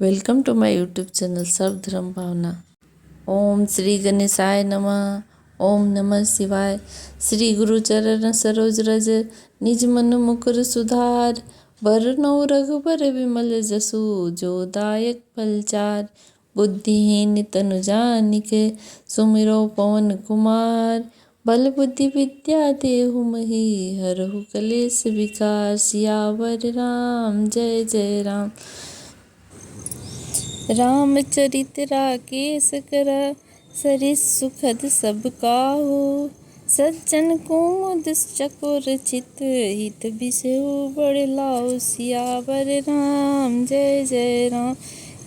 Welcome to my YouTube channel सर्व धर्म भावना। ओम श्री गणेशाय नमः। ओम नमः शिवाय। श्री गुरु चरण सरोज रज निज मन मुकुर सुधार। बरनौ रघुबर विमल जसु जो दायक फलचार। बुद्धिहीन तनु जानिके सुमिरो पवन कुमार। बल बुद्धि विद्या देहु मही हरहु कलेश विकार। सियावर राम जय जय राम। रामचरित राकेश करा सरिस सुखद सब काहू। सज्जन कुमुद चकोर चित हित बिसेहु बड़ लाऊ। सियावर राम जय जय राम।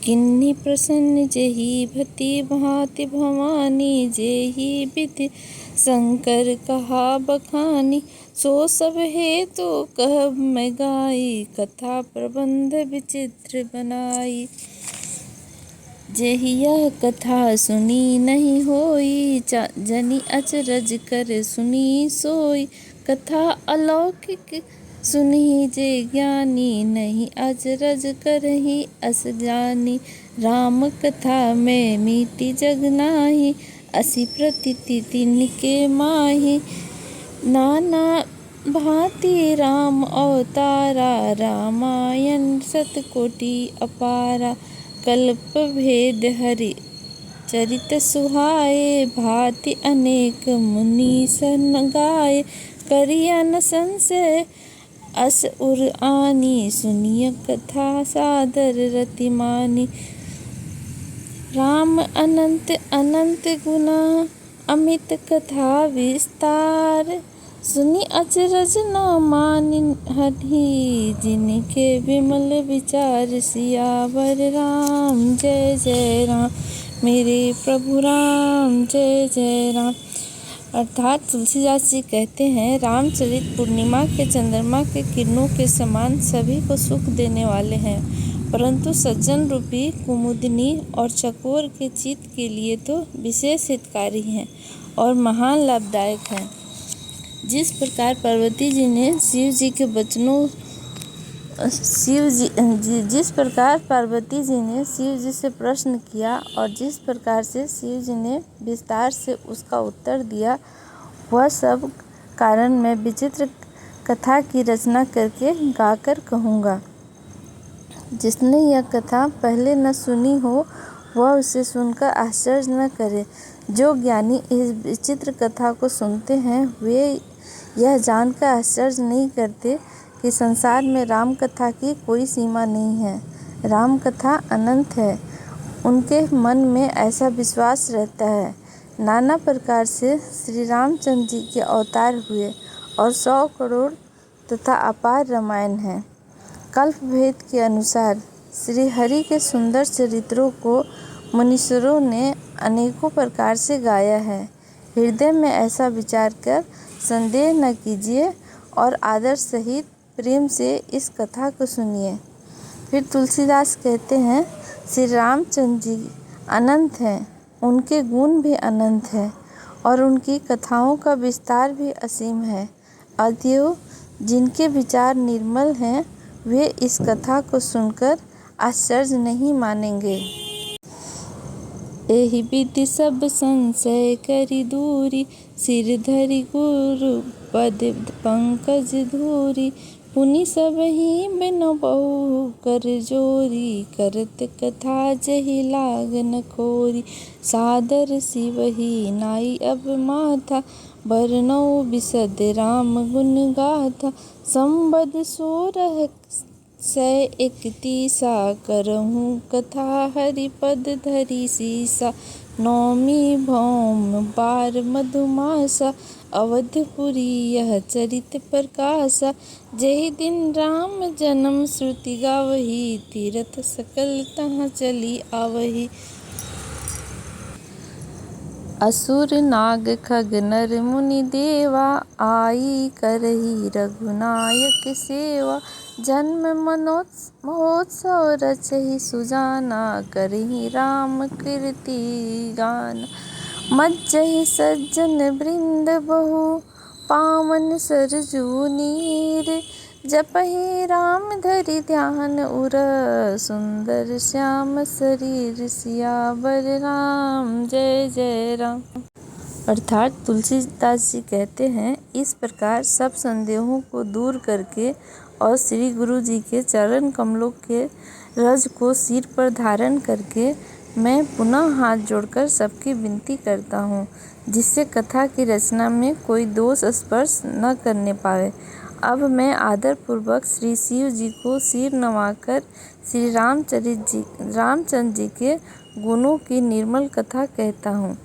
किन्हीं प्रसन्न जेहि भति भांति भवानी। जेहि विधि शंकर कहा बखानी। सो सब हेतु कहब मैं गाई। कथा प्रबंध विचित्र बनाई। जेहि यह कथा सुनी नहीं होई। जनि अचरज कर सुनी सोई। कथा अलौकिक सुनी जे ज्ञानी। नहीं अचरज करहि अस जानी। राम कथा में मीठी जग नाही। असी प्रतीति तिनके माही। नाना भांति राम अवतारा। रामायण सतकोटि अपारा। कल्प भेद हरि चरित सुहाए। भांति अनेक मुनि सन गाए। करिया न संशय अस उर आनी। सुनिय कथा सादर रति मानी। राम अनंत अनंत गुना अमित कथा विस्तार। सुनी अचरज न मानि हरि। जिनके विमल विचार। सियावर राम जय जय राम। मेरे प्रभु राम जय जय राम। अर्थात तुलसीदास जी कहते हैं, रामचरित पूर्णिमा के चंद्रमा के किरणों के समान सभी को सुख देने वाले हैं, परंतु सज्जन रूपी कुमुदिनी और चकोर के चित्त के लिए तो विशेष हितकारी हैं और महान लाभदायक हैं। जिस प्रकार पार्वती जी ने शिव जी के वचनों जिस प्रकार पार्वती जी ने शिव जी से प्रश्न किया और जिस प्रकार से शिव जी ने विस्तार से उसका उत्तर दिया, वह सब कारण मैं विचित्र कथा की रचना करके गाकर कहूँगा। जिसने यह कथा पहले न सुनी हो वह उसे सुनकर आश्चर्य न करे। जो ज्ञानी इस विचित्र कथा को सुनते हैं वे यह जानकर आश्चर्य नहीं करते कि संसार में राम कथा की कोई सीमा नहीं है। राम कथा अनंत है। उनके मन में ऐसा विश्वास रहता है। नाना प्रकार से श्री रामचंद्र जी के अवतार हुए और 100 करोड़ तथा अपार रामायण है। कल्प भेद के अनुसार श्री हरि के सुंदर चरित्रों को मुनीश्वरों ने अनेकों प्रकार से गाया है। हृदय में ऐसा विचार कर संदेह न कीजिए और आदर सहित प्रेम से इस कथा को सुनिए। फिर तुलसीदास कहते हैं, श्री रामचंद्र जी अनंत हैं, उनके गुण भी अनंत हैं और उनकी कथाओं का विस्तार भी असीम है। अतएव जिनके विचार निर्मल हैं वे इस कथा को सुनकर आश्चर्य नहीं मानेंगे। एहि विधि सब संशय करि दूरी। सिर धरि गुरु पद पंकज धूरी। पुनि सबहि बिनु बहु कर जोरी। करत कथा जहि लाग न खोरी। सादर सिवहि नाई अब माथा। बरनौ बिसद राम गुण गाथा। संबद 1631 करहूँ कथा हरिपद धरि सीसा। नौमी भौम बार मधुमासा। अवधपुरी यह चरित प्रकाशा। जेहि दिन राम जन्म श्रुति गावही। तीरथ सकल तहाँ चली आवही। असुर नाग खग नर मुनि देवा। आई करही रघुनायक सेवा। जन्म महोत्सव रचहि सुजाना। करहि राम कीर्ति गान। मज्जहि सज्जन वृंद बहु। पावन सरजू नीर। जपहि राम धरि ध्यान उर, सुंदर श्याम शरीर सियावर राम। जय जय राम। अर्थात तुलसीदास जी कहते हैं, इस प्रकार सब संदेहों को दूर करके और श्री गुरु जी के चरण कमलों के रज को सिर पर धारण करके मैं पुनः हाथ जोड़कर सबकी विनती करता हूँ, जिससे कथा की रचना में कोई दोष स्पर्श न करने पावे। अब मैं आदर पूर्वक श्री शिव जी को सिर नवाकर श्री रामचंद्र जी के गुणों की निर्मल कथा कहता हूँ।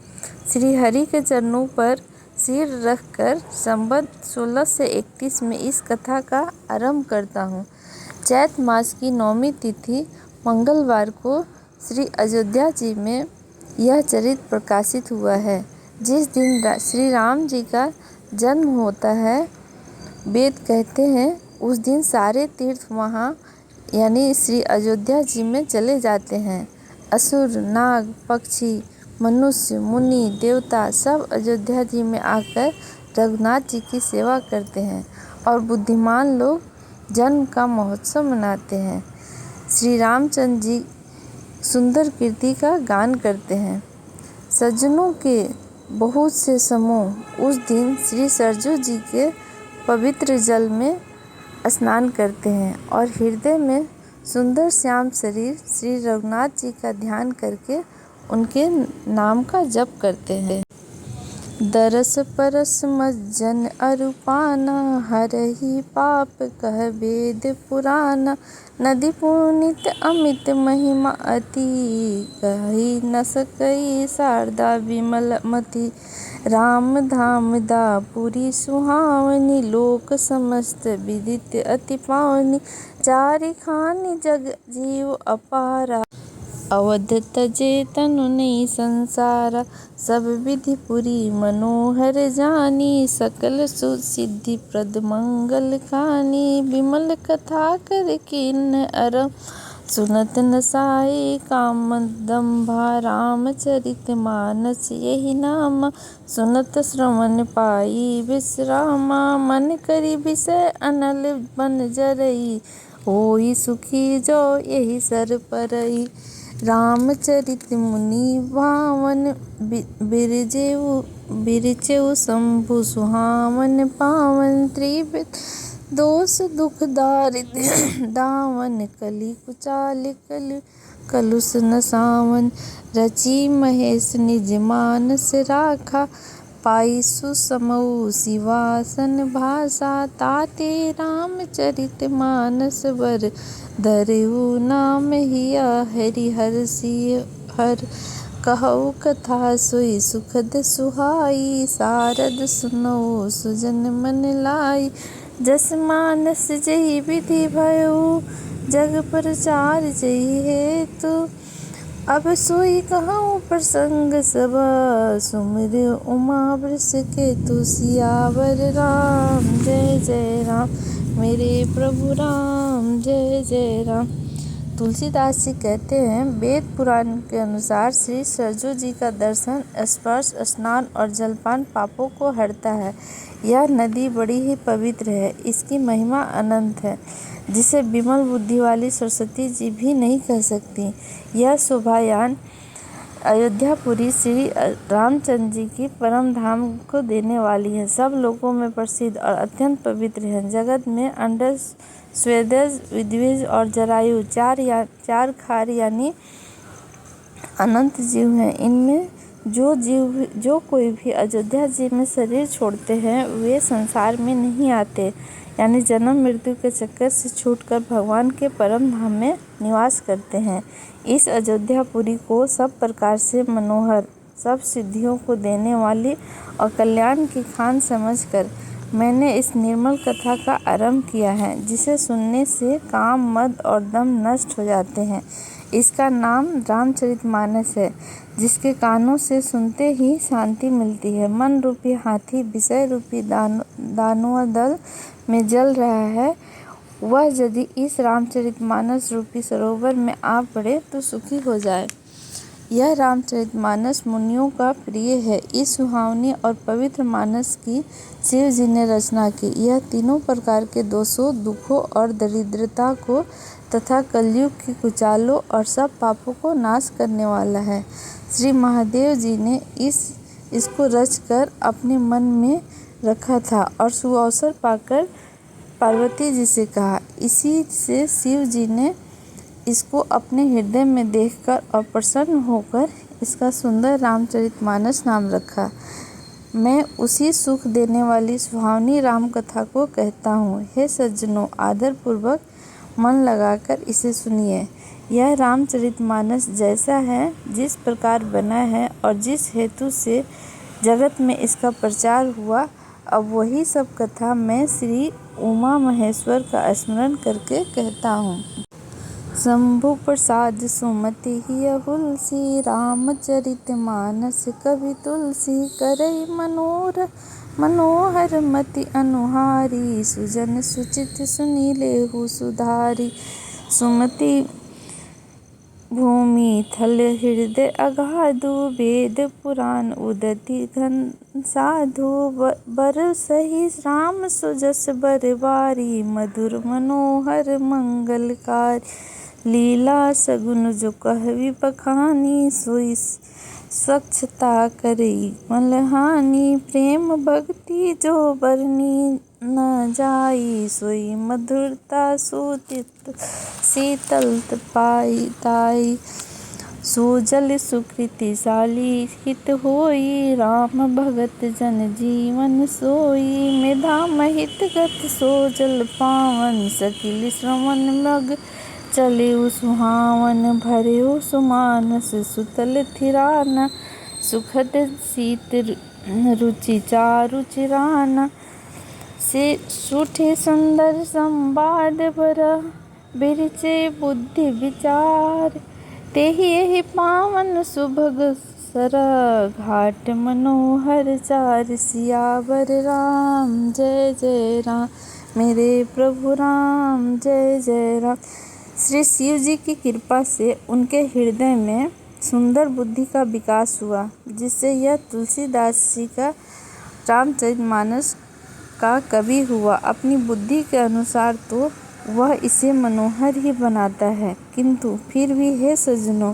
श्री हरि के चरणों पर सिर रखकर संवत 1631 में इस कथा का आरंभ करता हूँ। चैत मास की 9वीं तिथि मंगलवार को श्री अयोध्या जी में यह चरित्र प्रकाशित हुआ है। जिस दिन श्री राम जी का जन्म होता है, वेद कहते हैं उस दिन सारे तीर्थ वहाँ यानी श्री अयोध्या जी में चले जाते हैं। असुर, नाग, पक्षी, मनुष्य, मुनि, देवता सब अयोध्या जी में आकर रघुनाथ जी की सेवा करते हैं और बुद्धिमान लोग जन्म का महोत्सव मनाते हैं। श्री रामचंद्र जी सुंदर कीर्ति का गान करते हैं। सज्जनों के बहुत से समूह उस दिन श्री सरजू जी के पवित्र जल में स्नान करते हैं और हृदय में सुंदर श्याम शरीर श्री रघुनाथ जी का ध्यान करके उनके नाम का जप करते हैं। दरस परस मज्जन अरूपाना, हरहि पाप कह वेद पुराना। नदी पुनीत अमित महिमा अति, कहि न सकई शारदा विमल मति। राम धाम दापुरी सुहावनी, लोक समस्त विदित अति पावनी। चारि खानि जग जीव अपारा, अवध तजे तनु नहीं संसारा। सब विधि पुरी मनोहर जानी, सकल सुसिद्धि प्रद मंगल खानी। विमल कथा कर कीन अरम, सुनत न साई काम दम्भा। रामचरित मानस यही नाम, सुनत श्रवण पाई विश्रामा। मन करी विषय अनल बन जरई, होई सुखी जो यही सर परई। रामचरित मुनि भावन, बिरचेउ शंभु सुहावन पावन। त्रिविध दोष दुख दारिद्र्य दावन, कलि कुचाल कलुष न सावन। रचि महेश निज मानस राखा, पाई सुसमऊ शिवासन भाषा। ताते रामचरित मानस वर, धरऊ नाम हिया हरिहर सिहर। कहऊ कथा सोई सुखद सुहाई, सारद सुनऊ सुजन मन लाई। जस मानस जही विधि भयऊ, जग प्रचार जही हेतु। अब सोई कहूँ प्रसंग सब, सुमिर उमा वृष केतु। सियावर राम जय जय राम, मेरे प्रभु राम जय जय राम। तुलसीदास जी कहते हैं, वेद पुराण के अनुसार श्री सरजू जी का दर्शन, स्पर्श, स्नान और जलपान पापों को हरता है। यह नदी बड़ी ही पवित्र है, इसकी महिमा अनंत है, जिसे विमल बुद्धि वाली सरस्वती जी भी नहीं कह सकती। यह शोभायान अयोध्यापुरी श्री रामचंद्र जी की परम धाम को देने वाली है। सब लोगों में प्रसिद्ध और अत्यंत पवित्र है। जगत में अंडज, स्वेदज, विद्विज और जरायु चार खार यानी अनंत जीव हैं। इनमें जो कोई भी अयोध्या जी में शरीर छोड़ते हैं, वे संसार में नहीं आते, यानी जन्म मृत्यु के चक्कर से छूटकर भगवान के परम धाम में निवास करते हैं। इस अयोध्यापुरी को सब प्रकार से मनोहर, सब सिद्धियों को देने वाली और कल्याण की खान समझकर मैंने इस निर्मल कथा का आरंभ किया है, जिसे सुनने से काम, मद और दम नष्ट हो जाते हैं। इसका नाम रामचरितमानस है, जिसके कानों से सुनते ही शांति मिलती है। मन रूपी हाथी विषय रूपी दानव दल में जल रहा है, वह यदि इस रामचरितमानस रूपी सरोवर में आ पड़े तो सुखी हो जाए। यह रामचरितमानस मुनियों का प्रिय है। इस सुहावनी और पवित्र मानस की शिव जी ने रचना की। यह तीनों प्रकार के दोषों, दुखों और दरिद्रता को तथा कलयुग की कुचालों और सब पापों को नाश करने वाला है। श्री महादेव जी ने इसको रच कर अपने मन में रखा था और सुअवसर पाकर पार्वती जी से कहा। इसी से शिव जी ने इसको अपने हृदय में देखकर और प्रसन्न होकर इसका सुंदर रामचरितमानस नाम रखा। मैं उसी सुख देने वाली सुहावनी राम कथा को कहता हूँ। हे सज्जनों, आदरपूर्वक मन लगाकर इसे सुनिए। यह रामचरितमानस जैसा है, जिस प्रकार बना है और जिस हेतु से जगत में इसका प्रचार हुआ, अब वही सब कथा मैं श्री उमा महेश्वर का स्मरण करके कहता हूँ। शंभु प्रसाद सुमति हुलसी, रामचरितमानस कवि तुलसी। करई मनोहर मति अनुहारी, सुजन सुचित सुनी लेहु सुधारी। सुमति भूमि थल हृदय अगाधु, वेद पुराण उदति घन साधु। बरसहि राम सुजस बरबारी, मधुर मनोहर मंगलकारी। लीला सगुन जो कहवी बखानी, सोई स्वच्छता करई मलहानी। प्रेम भक्ति जो बरनी न जाई, सोई मधुरता शीतल पाई ताई। सुजल सुकृतिशाली हित होई, राम भगत जन जीवन सोई। मेधा महित गत सोजल पावन, सकिल श्रवण मग चलेउ सुहावन। भरेउ सुमानस सुतल थिराना, सुखद शीत रुचि चारु चिराना। से सूठे सुंदर संवाद बरा, बिरचे बुद्धि विचार। तेहि एहि पावन सुभग सरा, घाट मनोहर चार। सियावर राम जय जय राम, मेरे प्रभु राम जय जय राम। श्री शिव जी की कृपा से उनके हृदय में सुंदर बुद्धि का विकास हुआ, जिससे यह तुलसीदास जी का रामचरितमानस का कवि हुआ। अपनी बुद्धि के अनुसार तो वह इसे मनोहर ही बनाता है, किंतु फिर भी हे सज्जनों,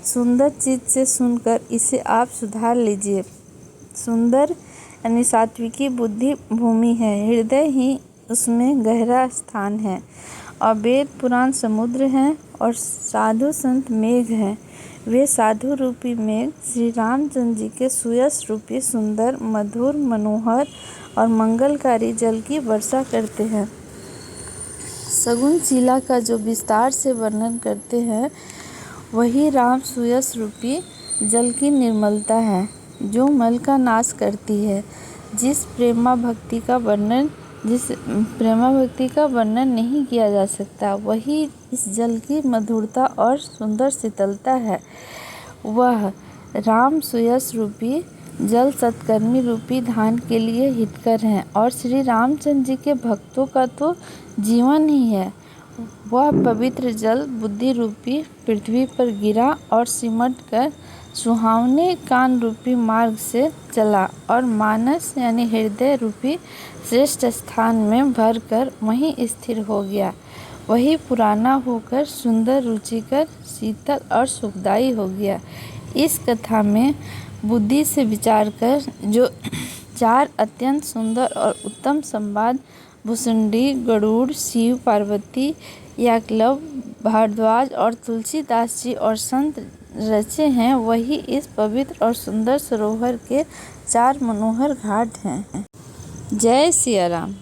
सुंदर चित्त से सुनकर इसे आप सुधार लीजिए। सुंदर यानी सात्विकी बुद्धि भूमि है, हृदय ही उसमें गहरा स्थान है, और वेद पुराण समुद्र हैं और साधु संत मेघ हैं। वे साधु रूपी मेघ श्री रामचंद्र जी के सुयश रूपी सुंदर, मधुर, मनोहर और मंगलकारी जल की वर्षा करते हैं। सगुन शिला का जो विस्तार से वर्णन करते हैं, वही राम सुयश रूपी जल की निर्मलता है, जो मल का नाश करती है। जिस प्रेमा भक्ति का वर्णन नहीं किया जा सकता, वही इस जल की मधुरता और सुंदर शीतलता है। वह राम सुयश रूपी जल सत्कर्मी रूपी धान के लिए हितकर हैं, और श्री रामचंद्र जी के भक्तों का तो जीवन ही है। वह पवित्र जल बुद्धि रूपी पृथ्वी पर गिरा और सिमट कर सुहावने कान रूपी मार्ग से चला, और मानस यानी हृदय रूपी श्रेष्ठ स्थान में भर कर वहीं स्थिर हो गया। वही पुराना होकर सुंदर, रुचिकर, शीतल और सुखदायी हो गया। इस कथा में बुद्धि से विचार कर जो चार अत्यंत सुंदर और उत्तम संवाद भुसुंडी, गरुड़, शिव पार्वती, याकलव, भारद्वाज और तुलसीदास जी और संत रचे हैं, वही इस पवित्र और सुंदर सरोवर के चार मनोहर घाट हैं। जय सिया राम।